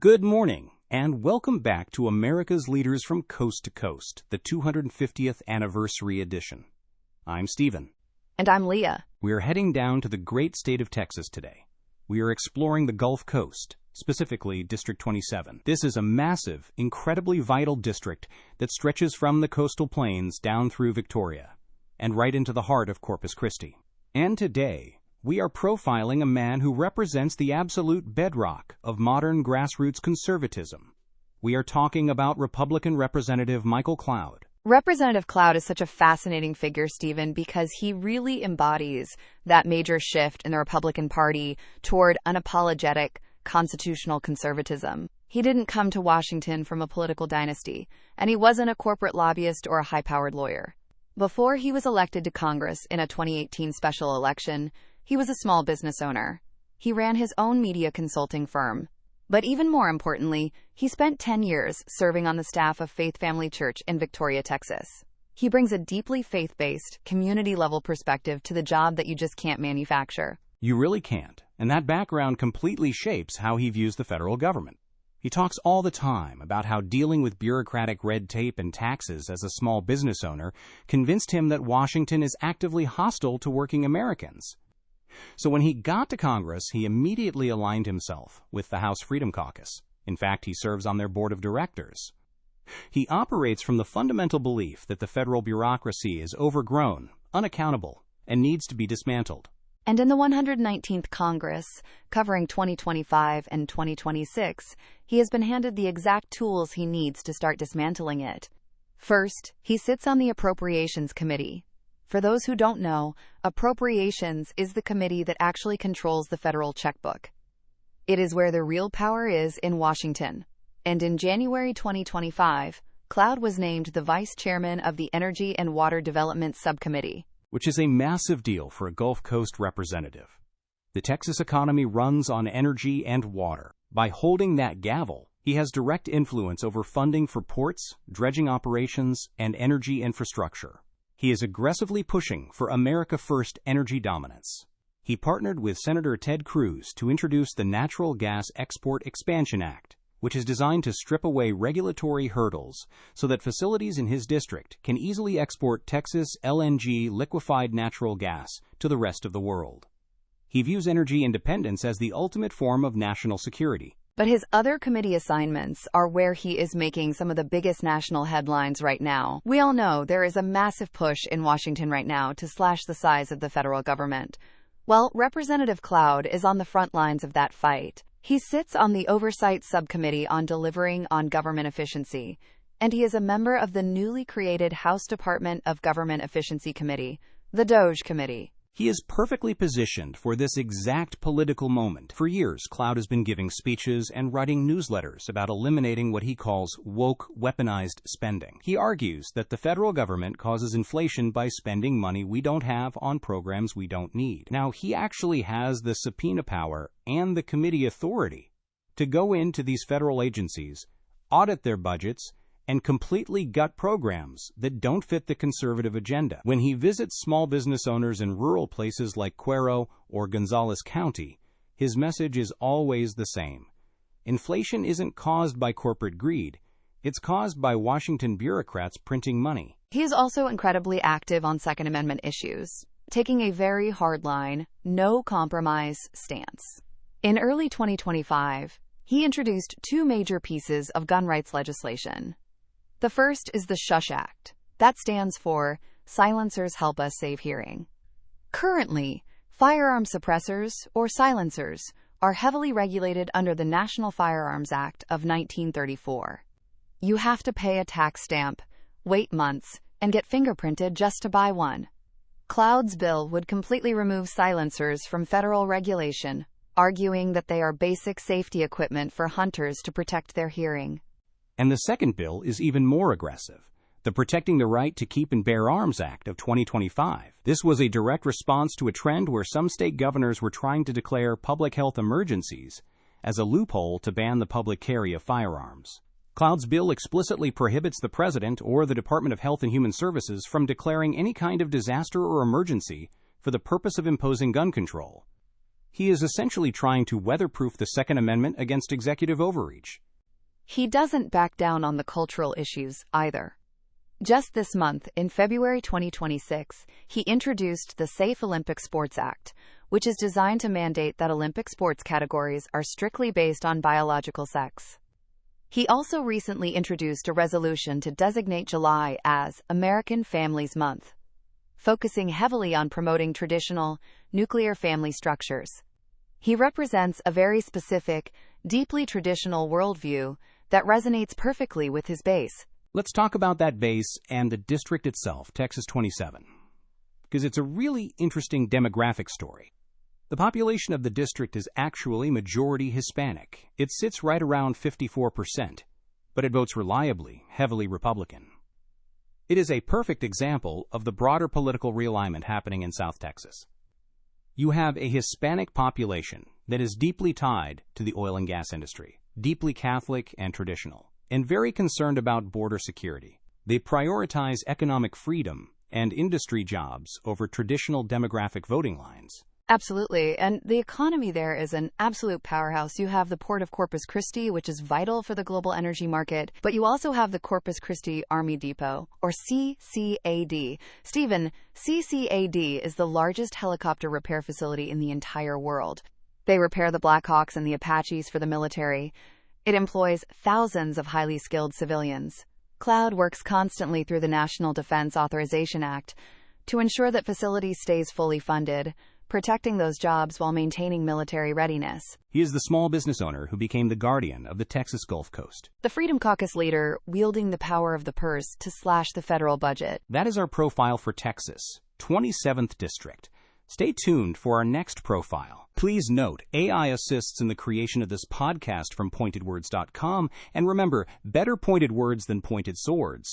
Good morning, and welcome back to America's Leaders from Coast to Coast, the 250th Anniversary Edition. I'm Stephen. And I'm Leah. We are heading down to the great state of Texas today. We are exploring the Gulf Coast, specifically District 27. This is a massive, incredibly vital district that stretches from the coastal plains down through Victoria and right into the heart of Corpus Christi. And today, we are profiling a man who represents the absolute bedrock of modern grassroots conservatism. We are talking about Republican Representative Michael Cloud. Representative Cloud is such a fascinating figure, Stephen, because he really embodies that major shift in the Republican Party toward unapologetic constitutional conservatism. He didn't come to Washington from a political dynasty, and he wasn't a corporate lobbyist or a high-powered lawyer. Before he was elected to Congress in a 2018 special election, he was a small business owner. He ran his own media consulting firm. But even more importantly, he spent 10 years serving on the staff of Faith Family Church in Victoria, Texas. He brings a deeply faith-based, community-level perspective to the job that you just can't manufacture. You really can't, and that background completely shapes how he views the federal government. He talks all the time about how dealing with bureaucratic red tape and taxes as a small business owner convinced him that Washington is actively hostile to working Americans. So when he got to Congress, he immediately aligned himself with the House Freedom Caucus. In fact, he serves on their board of directors. He operates from the fundamental belief that the federal bureaucracy is overgrown, unaccountable, and needs to be dismantled. And in the 119th Congress, covering 2025 and 2026, he has been handed the exact tools he needs to start dismantling it. First, he sits on the Appropriations Committee. For those who don't know, Appropriations is the committee that actually controls the federal checkbook. It is where the real power is in Washington. And in January 2025, Cloud was named the vice chairman of the Energy and Water Development Subcommittee, which is a massive deal for a Gulf Coast representative. The Texas economy runs on energy and water. By holding that gavel, he has direct influence over funding for ports, dredging operations, and energy infrastructure. He is aggressively pushing for America First energy dominance. He partnered with Senator Ted Cruz to introduce the Natural Gas Export Expansion Act, which is designed to strip away regulatory hurdles so that facilities in his district can easily export Texas LNG liquefied natural gas to the rest of the world. He views energy independence as the ultimate form of national security. But his other committee assignments are where he is making some of the biggest national headlines right now. We all know there is a massive push in Washington right now to slash the size of the federal government. Well, Representative Cloud is on the front lines of that fight. He sits on the Oversight Subcommittee on Delivering on Government Efficiency, and he is a member of the newly created House Department of Government Efficiency Committee, the DOGE Committee. He is perfectly positioned for this exact political moment. For years, Cloud has been giving speeches and writing newsletters about eliminating what he calls woke, weaponized spending. He argues that the federal government causes inflation by spending money we don't have on programs we don't need. Now, he actually has the subpoena power and the committee authority to go into these federal agencies, audit their budgets, and completely gut programs that don't fit the conservative agenda. When he visits small business owners in rural places like Cuero or Gonzales County, his message is always the same. Inflation isn't caused by corporate greed. It's caused by Washington bureaucrats printing money. He is also incredibly active on Second Amendment issues, taking a very hardline, no-compromise stance. In early 2025, he introduced two major pieces of gun rights legislation. The first is the SHUSH Act. That stands for Silencers Help Us Save Hearing. Currently, firearm suppressors, or silencers, are heavily regulated under the National Firearms Act of 1934. You have to pay a tax stamp, wait months, and get fingerprinted just to buy one. Cloud's bill would completely remove silencers from federal regulation, arguing that they are basic safety equipment for hunters to protect their hearing. And the second bill is even more aggressive, the Protecting the Right to Keep and Bear Arms Act of 2025. This was a direct response to a trend where some state governors were trying to declare public health emergencies as a loophole to ban the public carry of firearms. Cloud's bill explicitly prohibits the President or the Department of Health and Human Services from declaring any kind of disaster or emergency for the purpose of imposing gun control. He is essentially trying to weatherproof the Second Amendment against executive overreach. He doesn't back down on the cultural issues either. Just this month, in February 2026, he introduced the Safe Olympic Sports Act, which is designed to mandate that Olympic sports categories are strictly based on biological sex. He also recently introduced a resolution to designate July as American Families Month, focusing heavily on promoting traditional, nuclear family structures. He represents a very specific, deeply traditional worldview that resonates perfectly with his base. Let's talk about that base and the district itself, Texas 27, because it's a really interesting demographic story. The population of the district is actually majority-Hispanic. It sits right around 54%, but it votes reliably, heavily Republican. It is a perfect example of the broader political realignment happening in South Texas. You have a Hispanic population that is deeply tied to the oil and gas industry, deeply Catholic and traditional, and very concerned about border security. They prioritize economic freedom and industry jobs over traditional demographic voting lines. Absolutely. And the economy there is an absolute powerhouse. You have the port of Corpus Christi, which is vital for the global energy market, but you also have the Corpus Christi Army Depot, or CCAD. Stephen, CCAD is the largest helicopter repair facility in the entire world. They repair the Blackhawks and the Apaches for the military. It employs thousands of highly skilled civilians. Cloud works constantly through the National Defense Authorization Act to ensure that facilities stays fully funded, protecting those jobs while maintaining military readiness. He is the small business owner who became the guardian of the Texas Gulf Coast. The Freedom Caucus leader wielding the power of the purse to slash the federal budget. That is our profile for Texas, 27th District. Stay tuned for our next profile. Please note, AI assists in the creation of this podcast from pointedwords.com, and remember, better pointed words than pointed swords.